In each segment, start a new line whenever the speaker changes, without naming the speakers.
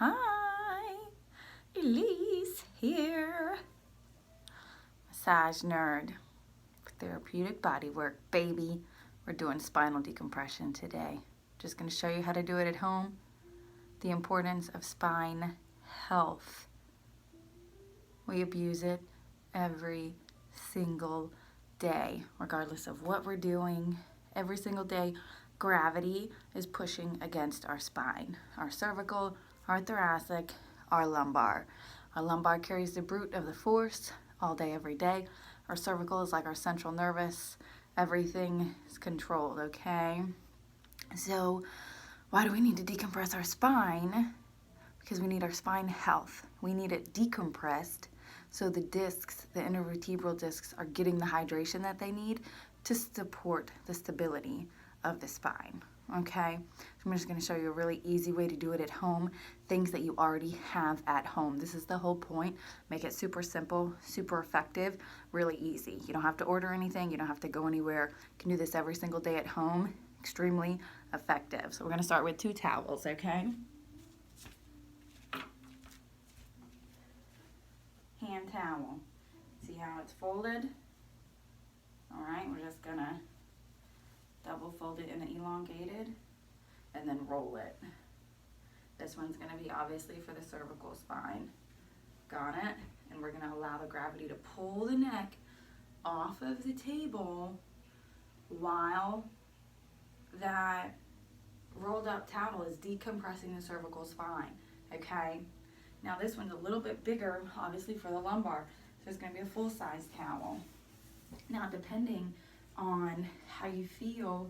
Hi, Elise here. Massage nerd. Therapeutic body work, baby. We're doing spinal decompression today. Just going to show you how to do it at home. The importance of spine health. We abuse it every single day, regardless of what we're doing. Every single day, gravity is pushing against our spine, our cervical, our thoracic, our lumbar. Our lumbar carries the brunt of the force all day, every day. Our cervical is like our central nervous. Everything is controlled, okay? So why do we need to decompress our spine? Because we need our spine health. We need it decompressed so the discs, the intervertebral discs, are getting the hydration that they need to support the stability of the spine, okay? So I'm just gonna show you a really easy way to do it at home, things that you already have at home. This is the whole point. Make it super simple, super effective, really easy. You don't have to order anything, you don't have to go anywhere. You can do this every single day at home, extremely effective. So we're gonna start with 2 towels, okay? Hand towel. See how it's folded? All right, we're just gonna double fold it in an elongated and then roll it. This one's gonna be obviously for the cervical spine. Got it? And we're gonna allow the gravity to pull the neck off of the table while that rolled up towel is decompressing the cervical spine, okay? Now this one's a little bit bigger, obviously for the lumbar, so it's going to be a full-size towel. Now depending on how you feel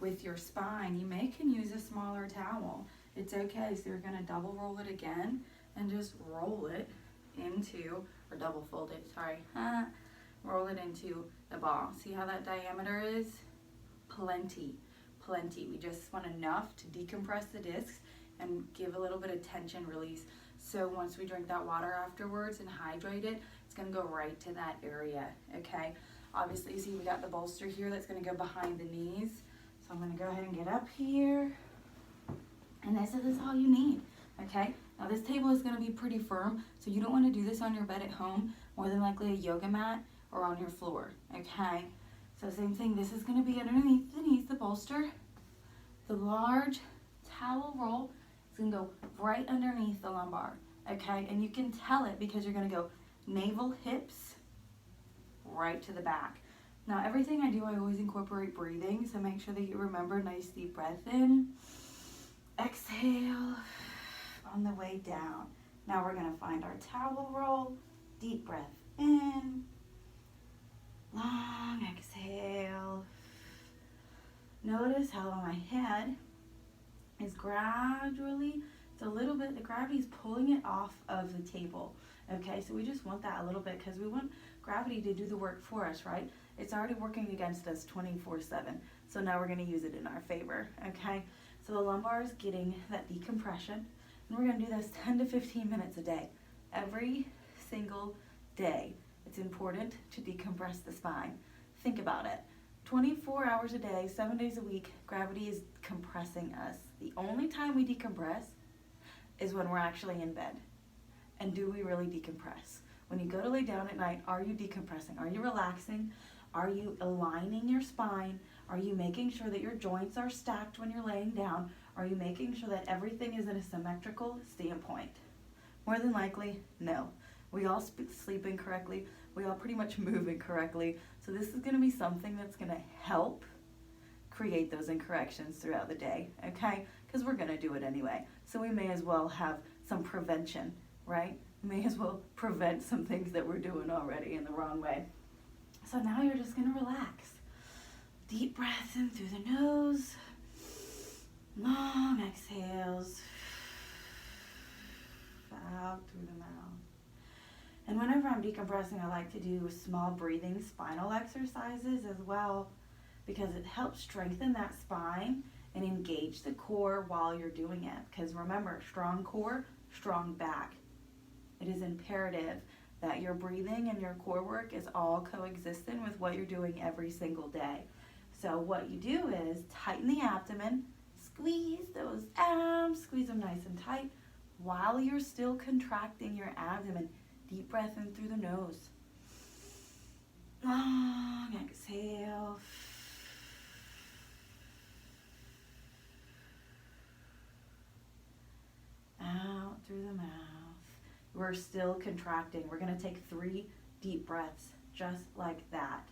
with your spine, you can use a smaller towel. It's okay, so you're going to double roll it again and just roll it into, or double fold it, sorry, roll it into the ball. See how that diameter is? Plenty. We just want enough to decompress the discs and give a little bit of tension release. So once we drink that water afterwards and hydrate it, it's gonna go right to that area, okay? Obviously, you see we got the bolster here that's gonna go behind the knees. So I'm gonna go ahead and get up here. And this is all you need, okay? Now this table is gonna be pretty firm, so you don't wanna do this on your bed at home, more than likely a yoga mat or on your floor, okay? So same thing, this is gonna be underneath the knees, the bolster. The large towel roll is gonna go right underneath the lumbar, okay? And you can tell it because you're gonna go navel, hips, right to the back. Now everything I do, I always incorporate breathing, so make sure that you remember nice deep breath in, exhale on the way down. Now we're gonna find our towel roll, deep breath in, long exhale. Notice how my head is gradually, it's a little bit, the gravity is pulling it off of the table. Okay, so we just want that a little bit because we want gravity to do the work for us, right? It's already working against us 24/7. So now we're gonna use it in our favor, okay? So the lumbar is getting that decompression, and we're gonna do this 10 to 15 minutes a day, every single day. It's important to decompress the spine. Think about it. 24 hours a day, 7 days a week, gravity is compressing us. The only time we decompress is when we're actually in bed. And do we really decompress? When you go to lay down at night, are you decompressing? Are you relaxing? Are you aligning your spine? Are you making sure that your joints are stacked when you're laying down? Are you making sure that everything is in a symmetrical standpoint? More than likely, no. We all sleep incorrectly. We all pretty much move incorrectly. So this is gonna be something that's gonna help create those incorrections throughout the day, okay? Because we're gonna do it anyway. So we may as well have some prevention, right? We may as well prevent some things that we're doing already in the wrong way. So now you're just gonna relax. Deep breaths in through the nose, long exhales out through the mouth. And whenever I'm decompressing, I like to do small breathing spinal exercises as well, because it helps strengthen that spine and engage the core while you're doing it. Because remember, strong core, strong back. It is imperative that your breathing and your core work is all coexistent with what you're doing every single day. So what you do is tighten the abdomen, squeeze those abs, squeeze them nice and tight, while you're still contracting your abdomen. Deep breath in through the nose. Long exhale. Out through the mouth. We're still contracting. We're going to take 3 deep breaths just like that.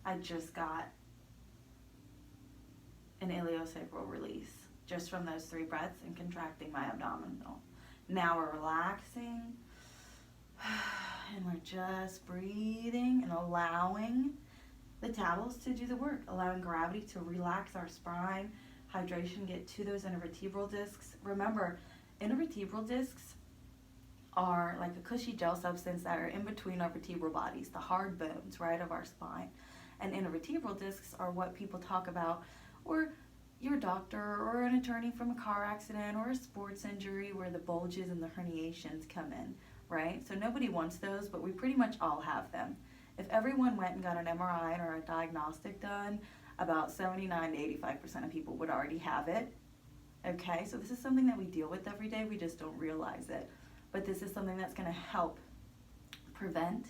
I just got an iliosacral release just from those 3 breaths and contracting my abdominal. Now we're relaxing and we're just breathing and allowing the towels to do the work, allowing gravity to relax our spine, hydration, get to those intervertebral discs. Remember, intervertebral discs are like a cushy gel substance that are in between our vertebral bodies, the hard bones, right, of our spine. And intervertebral discs are what people talk about, or your doctor or an attorney from a car accident or a sports injury where the bulges and the herniations come in, right? So nobody wants those, but we pretty much all have them. If everyone went and got an MRI or a diagnostic done, about 79 to 85% of people would already have it. Okay, so this is something that we deal with every day, we just don't realize it. But this is something that's going to help prevent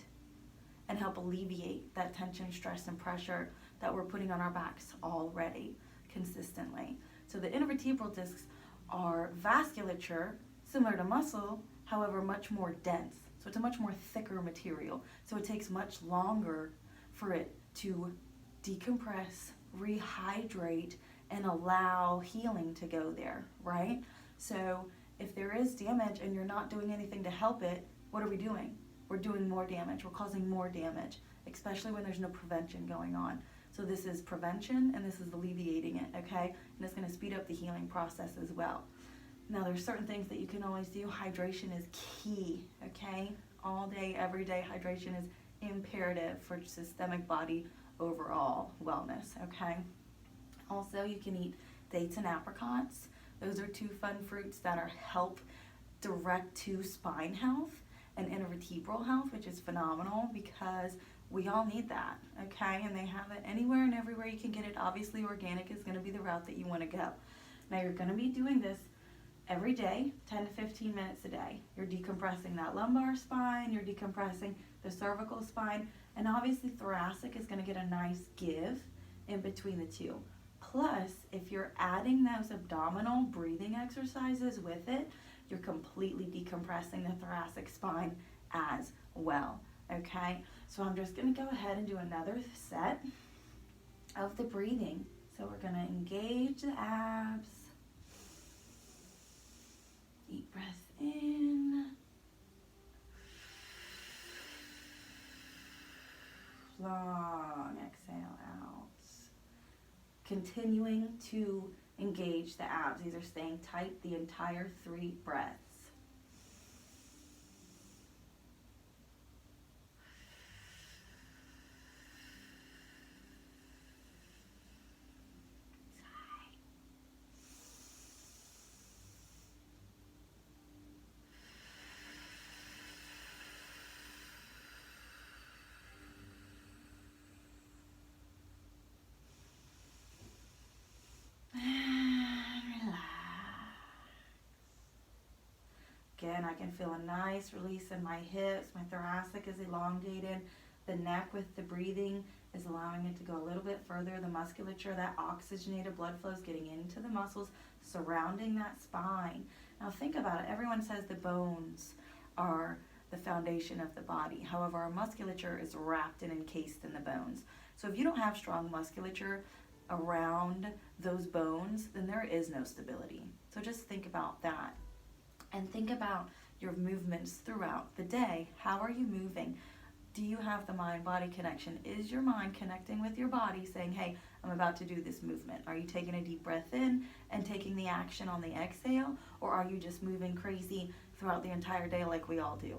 and help alleviate that tension, stress, and pressure that we're putting on our backs already consistently. So the intervertebral discs are vasculature similar to muscle, however much more dense. So it's a much more thicker material. So it takes much longer for it to decompress, rehydrate, and allow healing to go there, right? So if there is damage and you're not doing anything to help it, what are we doing? We're doing more damage. We're causing more damage, especially when there's no prevention going on. So this is prevention and this is alleviating it, okay? And it's going to speed up the healing process as well. Now there's certain things that you can always do. Hydration is key, okay? All day, every day, hydration is imperative for systemic body overall wellness, okay? Also, you can eat dates and apricots. Those are 2 fun fruits that are help direct to spine health and intervertebral health, which is phenomenal because we all need that, okay? And they have it anywhere and everywhere you can get it. Obviously, organic is going to be the route that you want to go. Now, you're going to be doing this every day, 10 to 15 minutes a day. You're decompressing that lumbar spine, you're decompressing the cervical spine, and obviously thoracic is going to get a nice give in between the 2. Plus, if you're adding those abdominal breathing exercises with it, you're completely decompressing the thoracic spine as well, okay? So I'm just going to go ahead and do another set of the breathing. So we're going to engage the abs. Deep breath in. Long exhale out. Continuing to engage the abs. These are staying tight the entire 3 breaths. Again, I can feel a nice release in my hips. My thoracic is elongated. The neck with the breathing is allowing it to go a little bit further. The musculature, that oxygenated blood flow is getting into the muscles surrounding that spine. Now think about it. Everyone says the bones are the foundation of the body. However, our musculature is wrapped and encased in the bones. So if you don't have strong musculature around those bones, then there is no stability. So just think about that. And think about your movements throughout the day. How are you moving? Do you have the mind-body connection? Is your mind connecting with your body saying, hey, I'm about to do this movement? Are you taking a deep breath in and taking the action on the exhale? Or are you just moving crazy throughout the entire day like we all do?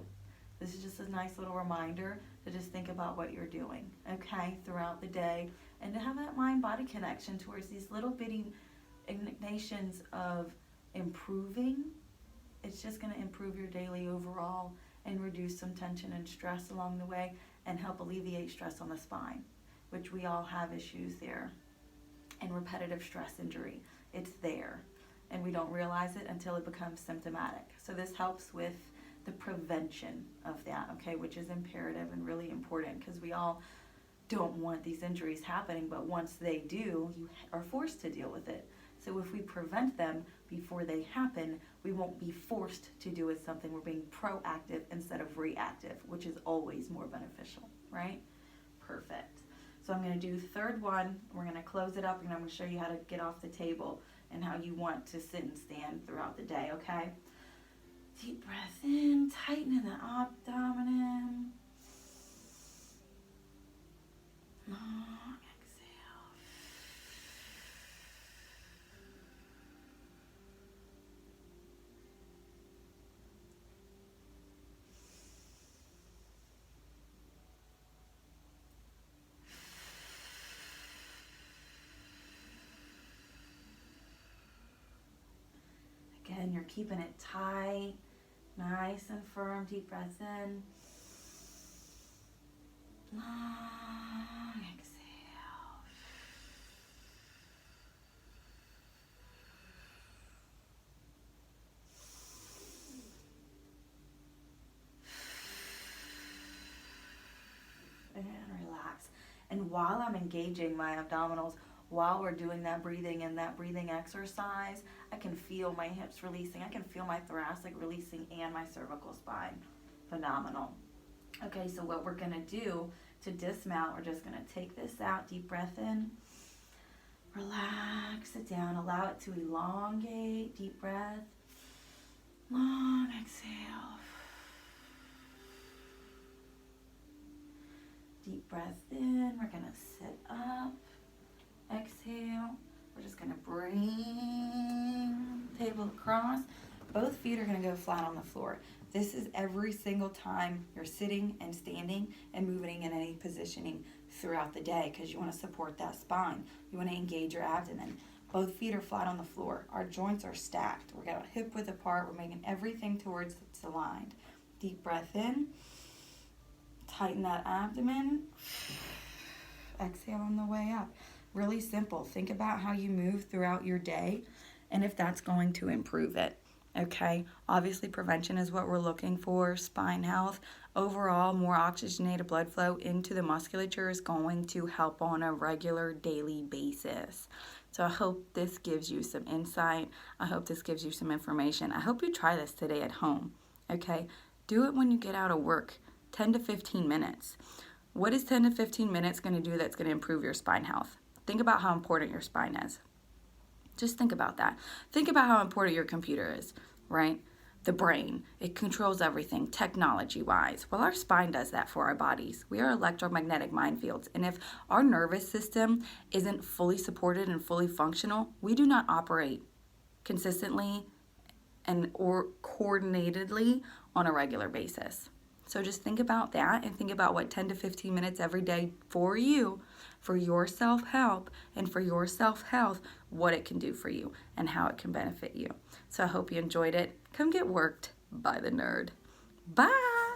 This is just a nice little reminder
So just think about what you're doing, okay, throughout the day, and to have that mind-body connection towards these little bitty nations of improving. It's just going to improve your daily overall and reduce some tension and stress along the way and help alleviate stress on the spine, which we all have issues there. And repetitive stress injury, it's there. And we don't realize it until it becomes symptomatic. So this helps with the prevention of that, okay, which is imperative and really important because we all don't want these injuries happening, but once they do, you are forced to deal with it. So if we prevent them before they happen, we won't be forced to do it something. We're being proactive instead of reactive, which is always more beneficial, right? Perfect. So I'm going to do the third one. We're going to close it up, and I'm going to show you how to get off the table and how you want to sit and stand throughout the day, okay? Deep breath in, tightening the abdomen. Long exhale. Again, you're keeping it tight, nice and firm. Deep breaths in. Long exhale. And relax. And while I'm engaging my abdominals, while we're doing that breathing and that breathing exercise, I can feel my hips releasing. I can feel my thoracic releasing and my cervical spine. Phenomenal. Okay, so what we're going to do to dismount, we're just going to take this out. Deep breath in. Relax it down. Allow it to elongate. Deep breath. Long exhale. Deep breath in. We're going to sit up. Exhale. We're just going to bring the table across. Both feet are going to go flat on the floor. This is every single time you're sitting and standing and moving in any positioning throughout the day because you want to support that spine. You want to engage your abdomen. Both feet are flat on the floor. Our joints are stacked. We're got hip width apart. We're making everything towards it's aligned. Deep breath in. Tighten that abdomen. Exhale on the way up. Really simple. Think about how you move throughout your day and if that's going to improve it. Okay, obviously prevention is what we're looking for. Spine health, overall more oxygenated blood flow into the musculature is going to help on a regular daily basis. So I hope this gives you some insight. I hope this gives you some information. I hope you try this today at home. Okay, do it when you get out of work, 10 to 15 minutes. What is 10 to 15 minutes going to do that's going to improve your spine health? Think about how important your spine is. Just think about that. Think about how important your computer is, right? The brain, it controls everything technology-wise. Well, our spine does that for our bodies. We are electromagnetic minefields. And if our nervous system isn't fully supported and fully functional, we do not operate consistently and or coordinatedly on a regular basis. So just think about that and think about what 10 to 15 minutes every day for you, for your self-help and for your self-health, what it can do for you and how it can benefit you. So I hope you enjoyed it. Come get worked by the nerd. Bye.